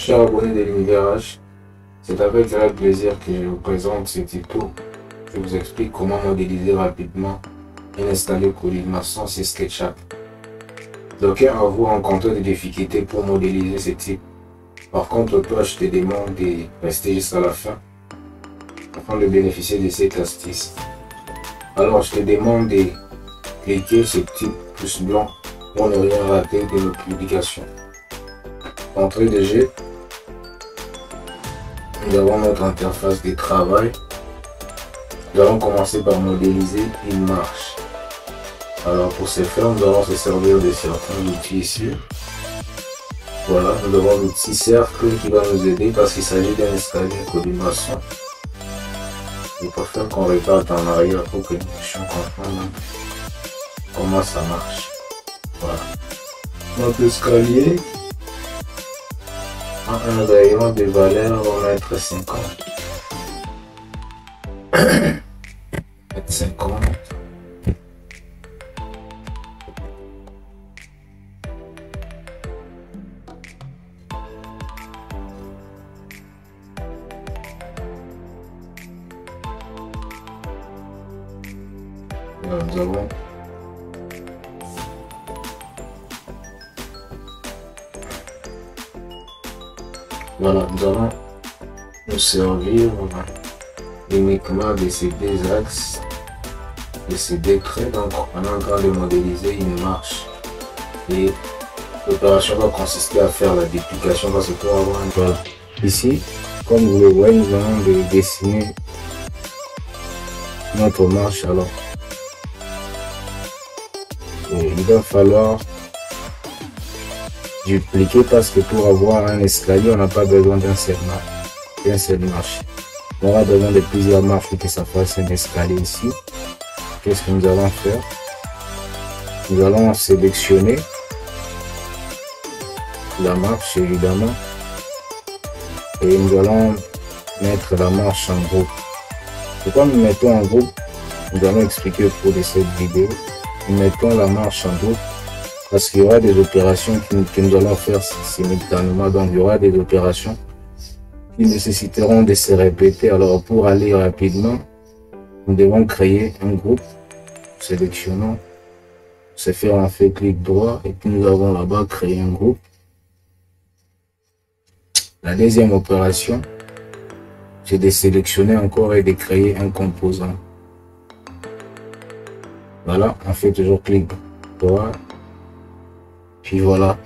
Chers abonnés de l'Univers H, c'est avec grand plaisir que je vous présente ce tuto. Je vous explique comment modéliser rapidement et installer colimaçon sur SketchUp. D'aucuns avouent rencontrer des difficultés pour modéliser ce type. Par contre, toi, je te demande de rester jusqu'à la fin afin de bénéficier de cette astuce. Alors, je te demande de cliquer sur ce petit pouce blanc pour ne rien rater de nos publications. Entrée de jeu. Nous avons notre interface de travail. Nous allons commencer par modéliser une marche. Alors pour ce faire, nous allons se servir de certains outils ici. Voilà, nous avons l'outil cercle qui va nous aider parce qu'il s'agit d'un escalier colimaçon. Il préfère qu'on reparte en arrière pour que nous puissions comprendre comment ça marche. Voilà. Notre escalier a un rayon de valeur, on va mettre 50. Mettre 50. Voilà, nous avons nous allons nous servir uniquement de ces deux axes, de ces deux traits. Donc on est en train de modéliser une marche et l'opération va consister à faire la duplication parce que pour avoir un voilà. Ici, comme vous le voyez, nous allons dessiner notre marche. Alors il va falloir dupliquer parce que pour avoir un escalier, on n'a pas besoin d'un seul marche. On aura besoin de plusieurs marches pour que ça fasse un escalier ici. Qu'est-ce que nous allons faire? Nous allons sélectionner la marche évidemment et nous allons mettre la marche en groupe. Pourquoi nous mettons en groupe? Nous allons expliquer au cours de cette vidéo. Nous mettons la marche en groupe parce qu'il y aura des opérations que nous allons faire simultanément. Donc il y aura des opérations qui nécessiteront de se répéter. Alors pour aller rapidement, nous devons créer un groupe. Sélectionnons, c'est faire un fait clic droit et puis nous avons là-bas créer un groupe. La deuxième opération, c'est de sélectionner encore et de créer un composant. Voilà, on fait toujours clic droit. Puis voilà,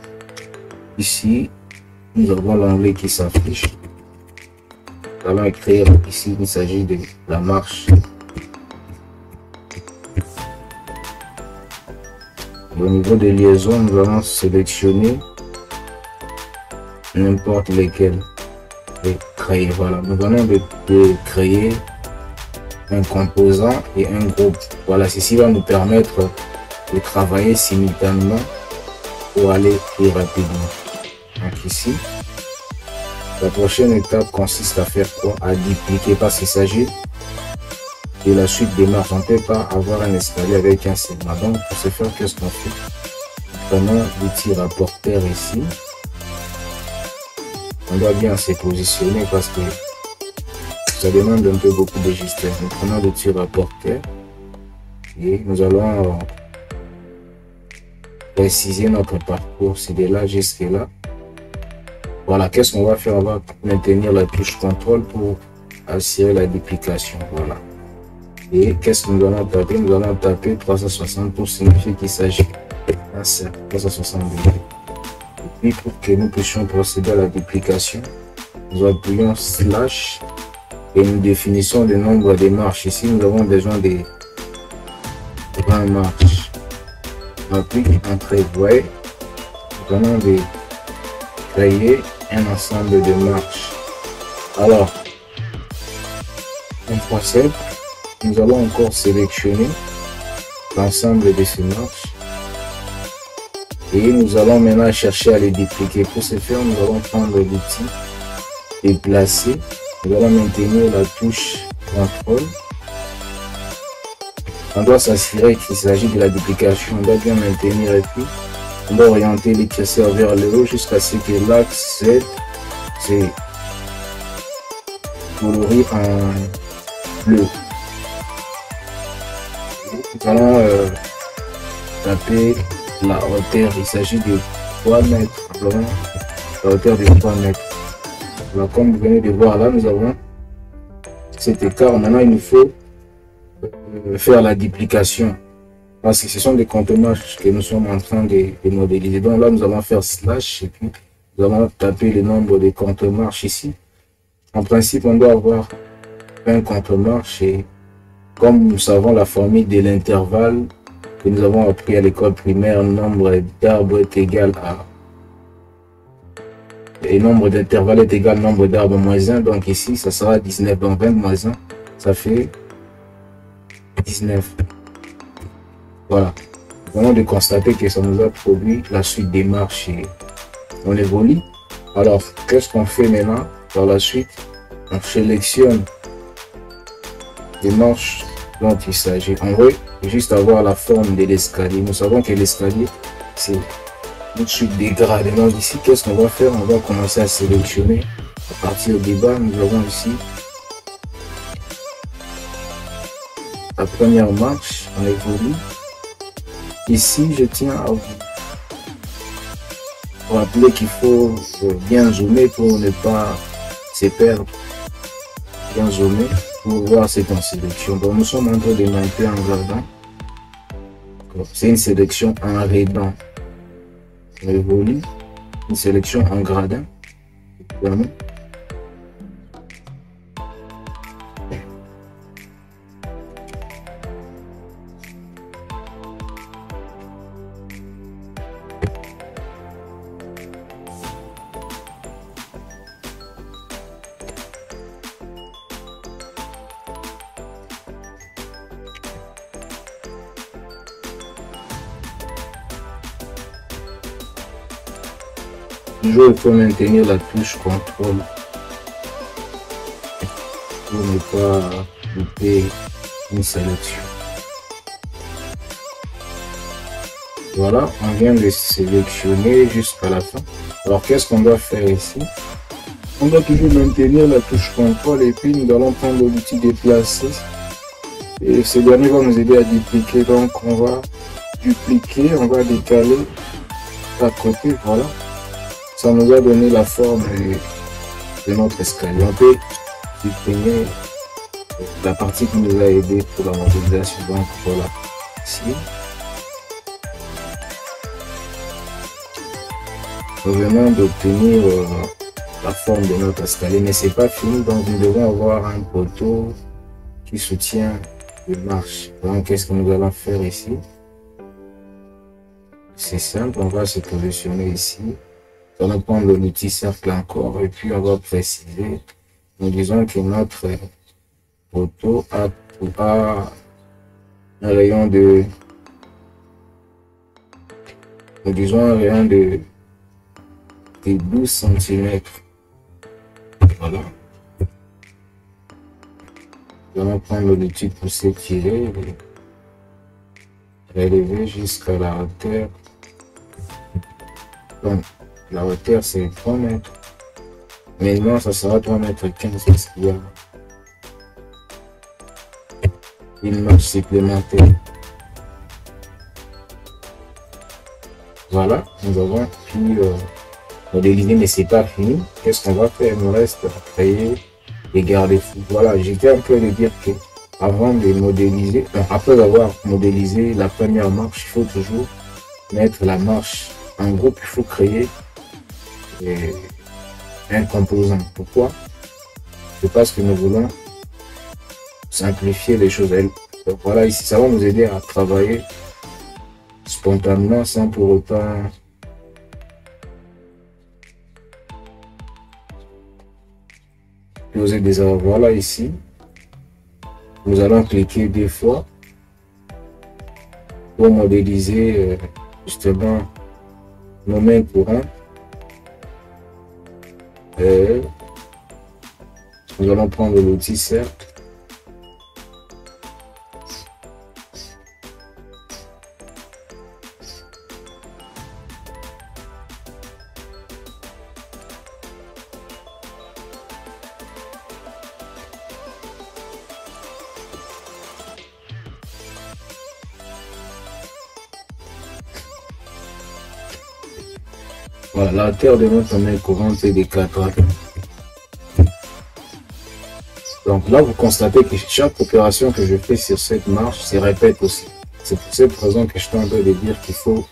ici, nous avons l'onglet qui s'affiche. Nous allons écrire ici, il s'agit de la marche. Au niveau des liaisons, nous allons sélectionner n'importe lesquelles et créer. Voilà, nous allons de créer un composant et un groupe. Voilà, ceci va nous permettre de travailler simultanément pour aller plus rapidement. Donc ici, la prochaine étape consiste à faire quoi? À dupliquer parce qu'il s'agit de la suite des marches. On ne peut pas avoir un escalier avec un seul marche. Donc pour ce faire, qu'est-ce qu'on fait? Prenons l'outil rapporteur ici. On doit bien se positionner parce que ça demande un peu beaucoup de justesse. Nous prenons l'outil rapporteur et nous allons préciser notre parcours. C'est de là jusqu'à là. Voilà, qu'est-ce qu'on va faire? On va maintenir la touche contrôle pour assurer la duplication. Voilà. Et qu'est-ce que nous allons taper? Nous allons taper 360 pour signifier qu'il s'agit d'un cercle 360 degrés. Et puis pour que nous puissions procéder à la duplication, nous appuyons slash et nous définissons le nombre de marches. Ici, nous avons besoin de 20 marches. On applique entrée. Vous voyez, nous allons de créer un ensemble de marches. Alors, on procède. Nous allons encore sélectionner l'ensemble de ces marches et nous allons maintenant chercher à les dupliquer. Pour ce faire, nous allons prendre l'outil déplacer. Nous allons maintenir la touche contrôle. On doit s'assurer qu'il s'agit de la duplication. On doit bien maintenir et puis on doit orienter les curseurs vers le haut jusqu'à ce que l'axe Z c'est coloré en bleu. Nous allons taper la hauteur. Il s'agit de 3 mètres. Vraiment, la hauteur de 3 mètres. Alors, comme vous venez de voir là, nous avons cet écart. Maintenant, il nous faut faire la duplication. Parce que ce sont des contenants que nous sommes en train de modéliser. Donc là, nous allons faire slash et puis nous allons taper le nombre de contre-marches ici. En principe, on doit avoir un contre-marche et comme nous savons la formule de l'intervalle que nous avons appris à l'école primaire, nombre d'arbres est égal à et nombre d'intervalles est égal à nombre d'arbres moins 1. Donc ici, ça sera 19. Donc 20 moins 1, ça fait 19. Voilà. Nous allons de constater que ça nous a produit la suite des marches et on évolue. Alors, qu'est-ce qu'on fait maintenant? Par la suite, on sélectionne les marches dont il s'agit. En vrai, juste avoir la forme de l'escalier. Nous savons que l'escalier, c'est une suite des grades. Et donc ici, qu'est-ce qu'on va faire? On va commencer à sélectionner. À partir du bas, nous avons ici la première marche. On évolue. Ici, je tiens à vous rappeler qu'il faut bien zoomer pour ne pas se perdre. Bien zoomer pour voir cette en sélection. Donc, nous sommes en train de monter en gradant. C'est une sélection en raidant. On évolue. Une sélection en gradin. Évidemment. Toujours, il faut maintenir la touche contrôle pour ne pas louper une sélection. Voilà, on vient de sélectionner jusqu'à la fin. Alors, qu'est-ce qu'on doit faire ici? On doit toujours maintenir la touche contrôle et puis nous allons prendre l'outil déplacer. Et ce dernier va nous aider à dupliquer. Donc, on va dupliquer, on va décaler à côté, voilà. Ça nous a donné la forme de notre escalier. On peut supprimer la partie qui nous a aidé pour la modélisation. Donc voilà, ici. Nous venons d'obtenir la forme de notre escalier, mais c'est pas fini. Donc nous devons avoir un poteau qui soutient les marches. Donc qu'est-ce que nous allons faire ici? C'est simple, on va se positionner ici. On va prendre l'outil cercle encore et puis on va préciser. Nous disons que notre poteau a un rayon de, nous disons un rayon de 12 cm. Voilà. Nous allons prendre l'outil pour s'étirer et élever jusqu'à la hauteur. Donc, la hauteur c'est 3 mètres. Mais non, ça sera 3 mètres 15 parce qu'il y a une marche supplémentaire. Voilà, nous avons pu modéliser, mais c'est pas fini. Qu'est-ce qu'on va faire? Il nous reste à créer des garde-fous. Voilà, j'étais en train de dire que avant de modéliser, après avoir modélisé la première marche, il faut toujours mettre la marche en groupe. Il faut créer un composant. Pourquoi? C'est parce que nous voulons simplifier les choses. Donc voilà, ici, ça va nous aider à travailler spontanément sans pour autant poser des erreurs. Voilà, ici, nous allons cliquer 2 fois pour modéliser justement nos mains courantes. Et nous allons prendre l'outil cercle. Voilà, la hauteur de notre main courante est de 4 A. Donc là, vous constatez que chaque opération que je fais sur cette marche se répète aussi. C'est pour cette raison que je suis en train de dire qu'il faut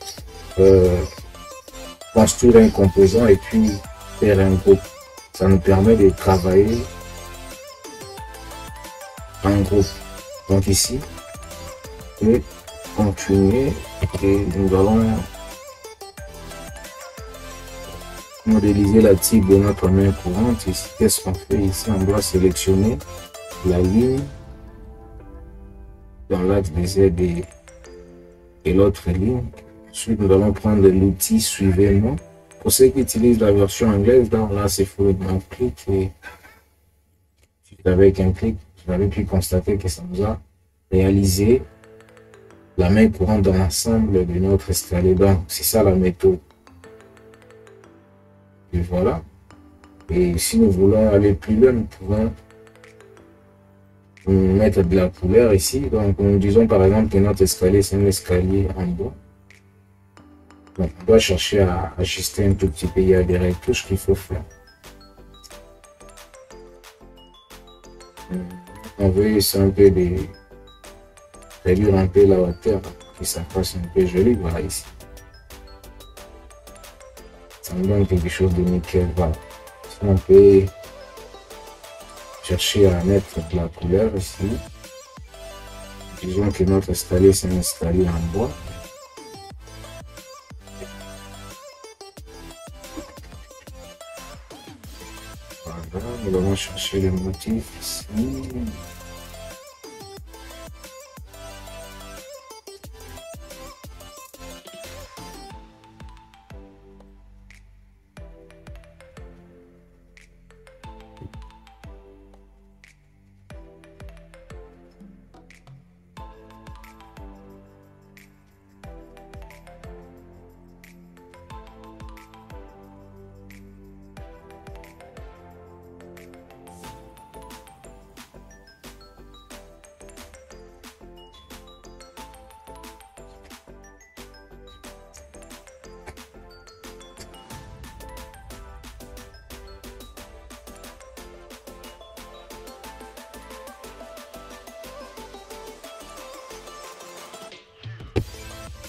construire un composant et puis faire un groupe. Ça nous permet de travailler en groupe. Donc ici, et continuer et nous allons modéliser la type de notre main courante. Ici, qu'est-ce qu'on fait ici? On doit sélectionner la ligne dans l'axe des Z et l'autre ligne. Ensuite, nous allons prendre l'outil suivez-moi. Pour ceux qui utilisent la version anglaise, là c'est fluide. On clique et avec un clic, vous avez pu constater que ça nous a réalisé la main courante dans l'ensemble de notre escalier. Donc, c'est ça la méthode. Et voilà. Et si nous voulons aller plus loin, nous pouvons mettre de la couleur ici. Donc, nous disons par exemple que notre escalier, c'est un escalier en bois. Donc, on doit chercher à ajuster un tout petit peu. Il y a des retouches qu'il faut faire. On veut un peu de réduire un peu la hauteur pour que ça fasse un peu joli. Voilà ici. Ça me donne quelque chose de nickel. Voilà. Si on peut chercher à mettre de la couleur ici. Disons que notre escalier, c'est un escalier en bois. Voilà, nous allons chercher le motif ici.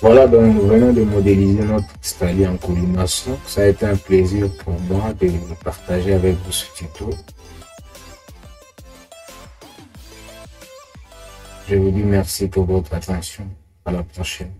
Voilà, donc nous venons de modéliser notre escalier en colimaçon. Ça a été un plaisir pour moi de partager avec vous ce tuto. Je vous dis merci pour votre attention. À la prochaine.